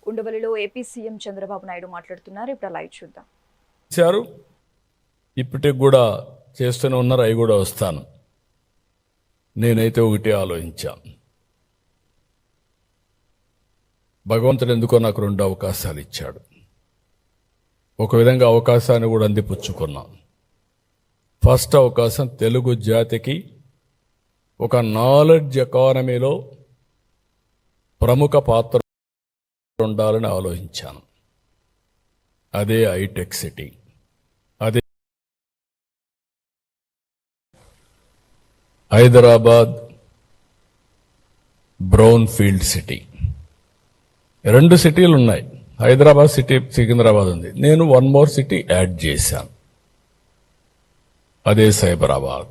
ఉండవల్లిలో AP CM Chandrababu Naidu మాట్లాడుతున్నారు. ఇప్పుడు live చూద్దాం. ఇప్పటికి కూడా చేస్తూనే ఉన్నారు, అవి కూడా వస్తాను. నేనైతే ఒకటి ఆలోచించా, భగవంతుడు ఎందుకో నాకు 2 అవకాశాలు ఇచ్చాడు. ఒక విధంగా అవకాశాన్ని కూడా అందిపుచ్చుకున్నా. ఫస్ట్ అవకాశం తెలుగు జాతికి ఒక నాలెడ్జ్ ఎకానమీలో ప్రముఖ పాత్ర ఉండాలని ఆలోచించాను. అదే హైటెక్ సిటీ, అదే హైదరాబాద్ బ్రౌన్ ఫీల్డ్ సిటీ. 2 సిటీలు ఉన్నాయి, హైదరాబాద్ సిటీ, సికింద్రాబాద్ ఉంది. నేను 1 మోర్ సిటీ యాడ్ చేశాను, అదే సైబరాబాద్.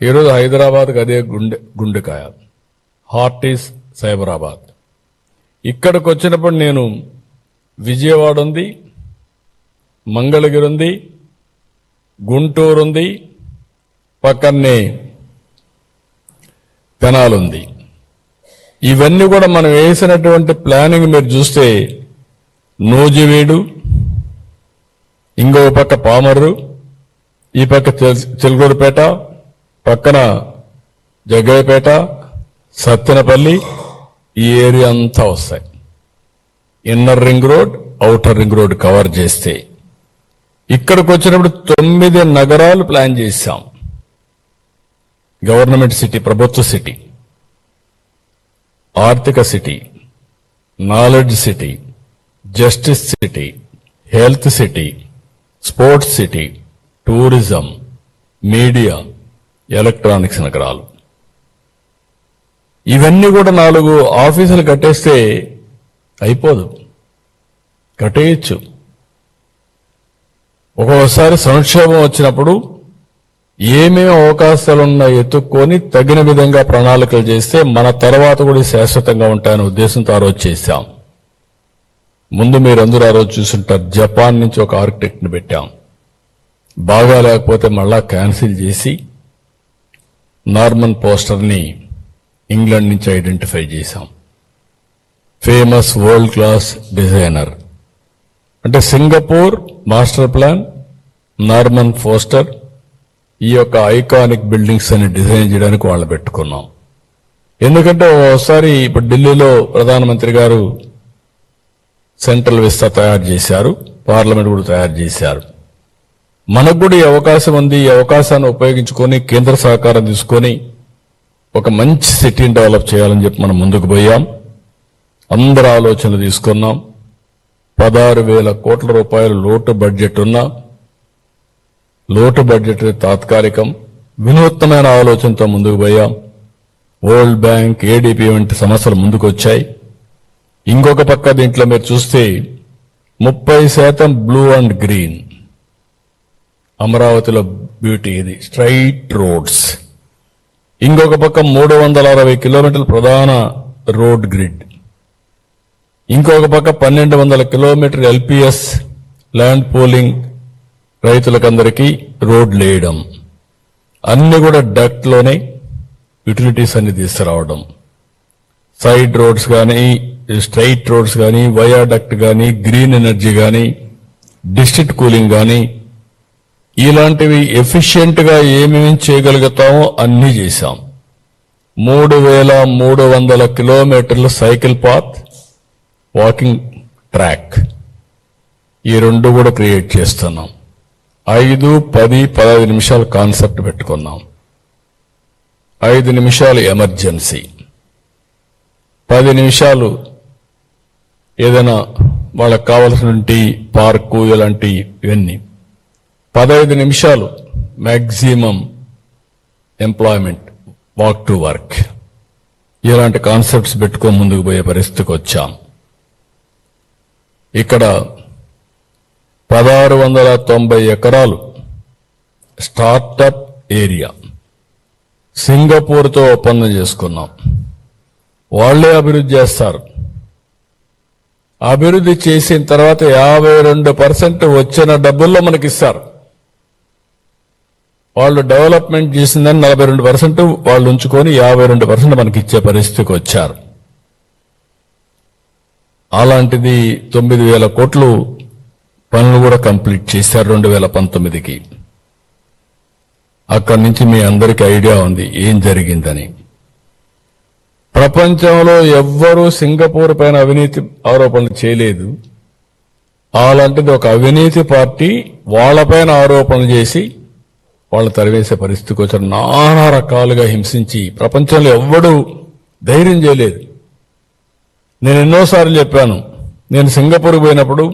ఈరోజు హైదరాబాద్కి అదే గుండెకాయ, హార్ట్ ఈస్ సైబరాబాద్. ఇక్కడికి వచ్చినప్పుడు నేను విజయవాడ ఉంది, మంగళగిరి ఉంది, గుంటూరు ఉంది, పక్కనే తెనాలి ఉంది. ఇవన్నీ కూడా మనం వేసినటువంటి ప్లానింగ్ మీరు చూస్తే నూజివీడు, ఇంకో పక్క పామర్రు, ఈ పక్క చిలుకూరుపేట, పక్కన జగ్గయ్యపేట, సత్తెనపల్లి, ఈ ఏరియా అంతా వస్తాయి. Inner ring road, outer ring road cover చేస్తే ఇక్కడికి వచ్చినప్పుడు 9 నగరాలు ప్లాన్ చేశాం. గవర్నమెంట్ సిటీ, ప్రభుత్వ సిటీ, ఆర్థిక city, knowledge city, justice city, health city, sports city, tourism, media, electronics నగరాలు. ఇవన్నీ కూడా 4 ఆఫీసులు కట్టేస్తే అయిపోదు, కట్టేయచ్చు. ఒక్కోసారి సంక్షోభం వచ్చినప్పుడు ఏమేమి అవకాశాలున్నా ఎత్తుక్కొని తగిన విధంగా ప్రణాళికలు చేస్తే మన తర్వాత కూడా శాశ్వతంగా ఉంటాయనే ఉద్దేశంతో ఆ రోజు చేశాం. ముందు మీరందరూ ఆ రోజు చూసుంటారు, జపాన్ నుంచి ఒక ఆర్కిటెక్ట్ని పెట్టాం. బాగా లేకపోతే మళ్ళా క్యాన్సిల్ చేసి నార్మన్ పోస్టర్ని ఇంగ్లాండ్ నుంచి ఐడెంటిఫై చేశాం. ఫేమస్ వరల్డ్ క్లాస్ డిజైనర్ అంటే Singapore master plan, Norman poster, ఈ యొక్క ఐకానిక్ బిల్డింగ్స్ అని డిజైన్ చేయడానికి వాళ్ళని పెట్టుకున్నాం. ఎందుకంటే ఒకసారి ఇప్పుడు ఢిల్లీలో ప్రధానమంత్రి గారు సెంట్రల్ విస్తా తయారు చేశారు, పార్లమెంట్ కూడా తయారు చేశారు. మనకు కూడా ఈ అవకాశం ఉంది. ఈ అవకాశాన్ని ఉపయోగించుకొని కేంద్ర సహకారం తీసుకొని ఒక మంచి సిటీని డెవలప్ చేయాలని చెప్పి మనం ముందుకు పోయాం. అందరు ఆలోచనలు తీసుకున్నాం. 16,000 కోట్ల రూపాయలు లోటు బడ్జెట్ ఉన్న, లోటు బడ్జెట్ తాత్కాలికం, వినూత్నమైన ఆలోచనతో ముందుకు పోయాం. వరల్డ్ బ్యాంక్, ఏడీపీ వంటి సమస్యలు ముందుకు వచ్చాయి. ఇంకొక పక్క దీంట్లో మీరు చూస్తే 30% బ్లూ అండ్ గ్రీన్, అమరావతిలో బ్యూటీ ఇది, స్ట్రైట్ రోడ్స్. ఇంకొక పక్క 360 కిలోమీటర్ల ప్రధాన రోడ్ గ్రిడ్. ఇంకొక పక్క 1200 కిలోమీటర్ ఎల్పిఎస్ ల్యాండ్ పూలింగ్, రైతులకందరికీ రోడ్లు వేయడం. అన్ని కూడా డక్ట్ లోనే యూటిలిటీస్ అన్ని తీసుకురావడం. సైడ్ రోడ్స్ కానీ, స్ట్రైట్ రోడ్స్ కానీ, వయాడక్ట్ కానీ, గ్రీన్ ఎనర్జీ కానీ, డిస్ట్రిక్ట్ కూలింగ్ కానీ, ఇలాంటివి ఎఫిషియెంట్ గా ఏమేమి చేయగలుగుతామో అన్ని చేశాం. 3,300 కిలోమీటర్ల సైకిల్ పాత్, వాకింగ్ ట్రాక్, ఈ 2 కూడా క్రియేట్ చేస్తున్నాం. 5, 10, 15 నిమిషాలు కాన్సెప్ట్ పెట్టుకున్నాం. 5 నిమిషాలు ఎమర్జెన్సీ, 10 నిమిషాలు ఏదైనా వాళ్ళకు కావలసినటువంటి పార్కు ఇలాంటి ఇవన్నీ, 15 నిమిషాలు maximum employment, walk to work. ఇలాంటి కాన్సెప్ట్స్ పెట్టుకొని ముందుకు పోయే పరిస్థితికి వచ్చాం. ఇక్కడ 1690 ఎకరాలు స్టార్టప్ ఏరియా సింగపూర్తో ఒప్పందం చేసుకున్నాం. వాళ్లే అభివృద్ధి చేస్తారు. అభివృద్ధి చేసిన తర్వాత 52% వచ్చిన డబ్బుల్లో మనకిస్తారు. వాళ్ళు డెవలప్మెంట్ చేసిందని 42% వాళ్ళు ఉంచుకొని 52% మనకి ఇచ్చే పరిస్థితికి వచ్చారు. అలాంటిది 9,000 కోట్లు పనులు కూడా కంప్లీట్ చేశారు 2019కి. అక్కడి నుంచి మీ అందరికీ ఐడియా ఉంది ఏం జరిగిందని. ప్రపంచంలో ఎవ్వరూ సింగపూర్ పైన అవినీతి ఆరోపణలు చేయలేదు. అలాంటిది ఒక అవినీతి పార్టీ వాళ్ళపైన ఆరోపణలు చేసి వాళ్ళు తరివేసే పరిస్థితికి వచ్చారు. నానా రకాలుగా హింసించి ప్రపంచంలో ఎవ్వడూ ధైర్యం చేయలేదు. నేను ఎన్నోసార్లు చెప్పాను, నేను సింగపూర్ పోయినప్పుడు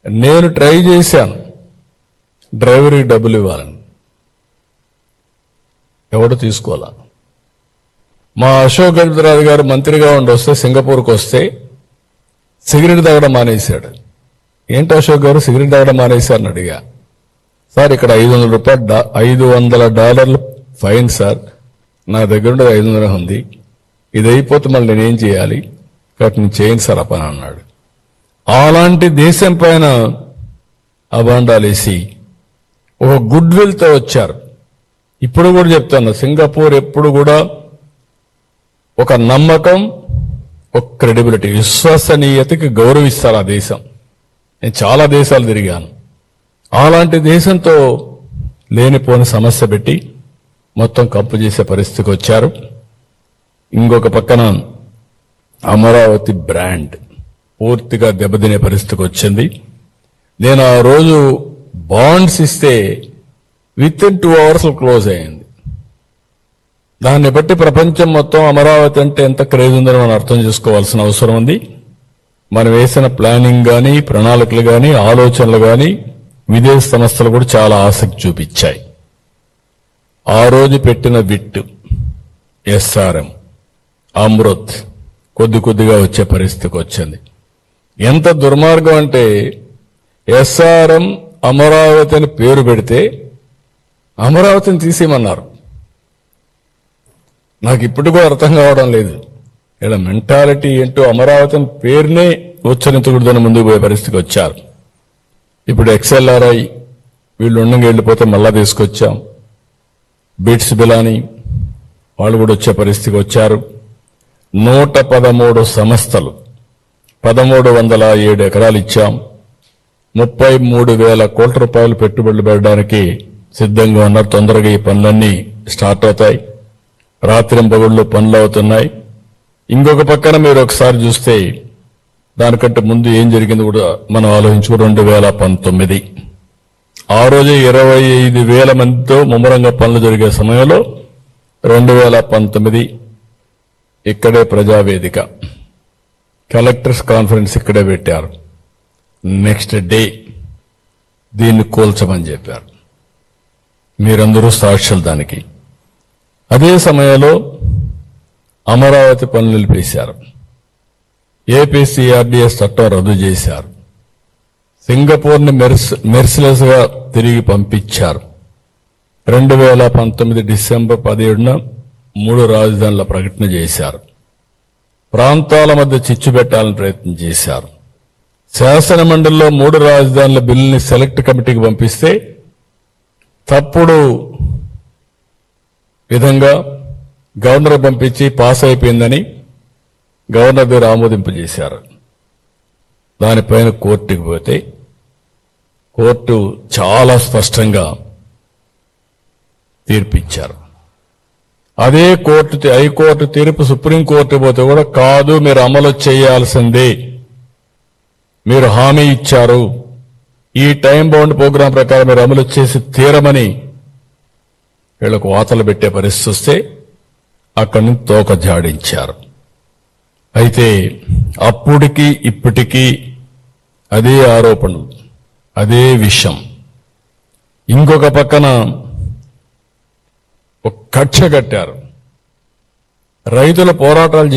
నేను ట్రై చేశాను డ్రైవర్కి డబ్బులు ఇవ్వాలని, ఎవడు తీసుకోవాలా. మా అశోక్ గజపతిరాజు గారు మంత్రిగా ఉండి వస్తే సింగపూర్కి వస్తే సిగరెట్ తాగడం మానేశాడు. ఏంటి అశోక్ గారు సిగరెట్ తాగడం మానేశారని అడిగా. సార్ ఇక్కడ $500 ఫైన్ సార్, నా దగ్గర ఉండేది 500 ఉంది, ఇది అయిపోతే మళ్ళీ నేనేం చేయాలి, కాబట్టి నేను చేయను సార్ ఆ పని అన్నాడు. అలాంటి దేశం పైన అబాండాలేసి ఒక గుడ్ విల్తో వచ్చారు. ఇప్పుడు కూడా చెప్తాను, సింగపూర్ ఎప్పుడు కూడా ఒక నమ్మకం, ఒక క్రెడిబిలిటీ, విశ్వసనీయతకి గౌరవిస్తారు ఆ దేశం. నేను చాలా దేశాలు తిరిగాను. అలాంటి దేశంతో లేనిపోని సమస్య పెట్టి మొత్తం కంపు చేసే పరిస్థితికి వచ్చారు. ఇంకొక పక్కన అమరావతి బ్రాండ్ పూర్తిగా దెబ్బతినే పరిస్థితికి వచ్చింది. నేను ఆ రోజు బాండ్స్ ఇస్తే విత్ ఇన్ 2 hours క్లోజ్ అయింది. దాన్ని బట్టి ప్రపంచం మొత్తం అమరావతి అంటే ఎంత క్రేజ్ ఉందని మనం అర్థం చేసుకోవాల్సిన అవసరం ఉంది. మనం వేసిన ప్లానింగ్ కానీ, ప్రణాళికలు కానీ, ఆలోచనలు కానీ విదేశీ సంస్థలు కూడా చాలా ఆసక్తి చూపించాయి. ఆ రోజు పెట్టిన విట్, ఎస్ఆర్ఎం, అమృత్ కొద్ది కొద్దిగా వచ్చే పరిస్థితికి వచ్చింది. ఎంత దుర్మార్గం అంటే ఎస్ఆర్ఎం అమరావతి అని పేరు పెడితే అమరావతిని తీసేయమన్నారు. నాకు ఇప్పుడు కూడా అర్థం కావడం లేదు. ఇక్కడ మెంటాలిటీ ఏంటో, అమరావతి పేరునే ఉచ్చరించకూడదని ముందుకు పోయే పరిస్థితికి వచ్చారు. ఇప్పుడు XLRI వీళ్ళు ఉండంగా వెళ్ళిపోతే మళ్ళా తీసుకొచ్చాం. బిట్స్ బిలాని వాళ్ళు కూడా వచ్చే పరిస్థితికి వచ్చారు. 113 సంస్థలు 1,307 ఎకరాలు ఇచ్చాం. 33,000 కోట్ల రూపాయలు పెట్టుబడులు పెట్టడానికి సిద్ధంగా ఉన్నారు. తొందరగా ఈ పనులన్నీ స్టార్ట్ అవుతాయి. రాత్రింబగళ్ళు పనులు అవుతున్నాయి. ఇంకొక పక్కన మీరు ఒకసారి చూస్తే దానికంటే ముందు ఏం జరిగింది కూడా మనం ఆలోచించుకో. 2019 ఆ రోజే 25,000 మందితో ముమ్మరంగా పనులు జరిగే సమయంలో 2019 ఇక్కడే ప్రజావేదిక, కలెక్టర్స్ కాన్ఫరెన్స్ ఇక్కడే పెట్టారు. నెక్స్ట్ డే దీన్ని కూల్చమని చెప్పారు. మీరందరూ సాక్షులు దానికి. అదే సమయంలో అమరావతి పనులు నిలిపేశారు. ఏపీసీఆర్డీఎస్ చట్టం రద్దు చేశారు. సింగపూర్ని మెర్సిలెస్ గా తిరిగి పంపించారు. 2019 డిసెంబర్ 17న 3 రాజధానుల ప్రకటన చేశారు. ప్రాంతాల మధ్య చిచ్చు పెట్టాలని ప్రయత్నం చేశారు. శాసన మండలిలో 3 రాజధానుల బిల్లుని సెలెక్ట్ కమిటీకి పంపిస్తే తప్పుడు విధంగా గవర్నర్ పంపించి పాస్ అయిపోయిందని గవర్నర్ దగ్గర ఆమోదింపజేశారు. దానిపైన కోర్టుకు పోతే కోర్టు చాలా స్పష్టంగా తీర్పిచ్చారు. అదే కోర్టు, హైకోర్టు తీర్పు సుప్రీంకోర్టు పోతే కూడా కాదు, మీరు అమలు చేయాల్సిందే, మీరు హామీ ఇచ్చారు, ఈ టైం బౌండ్ ప్రోగ్రాం ప్రకారం మీరు అమలు చేసి తీరమని వీళ్లకు వాతలు పెట్టే పరిస్థితి వస్తే అక్కడి నుంచి తోక జాడించారు. అయితే అప్పటికి ఇప్పటికీ అదే ఆరోపణలు, అదే విషయం. ఇంకొక పక్కన ఒక కక్ష కట్టారు. రైతుల పోరాటాలు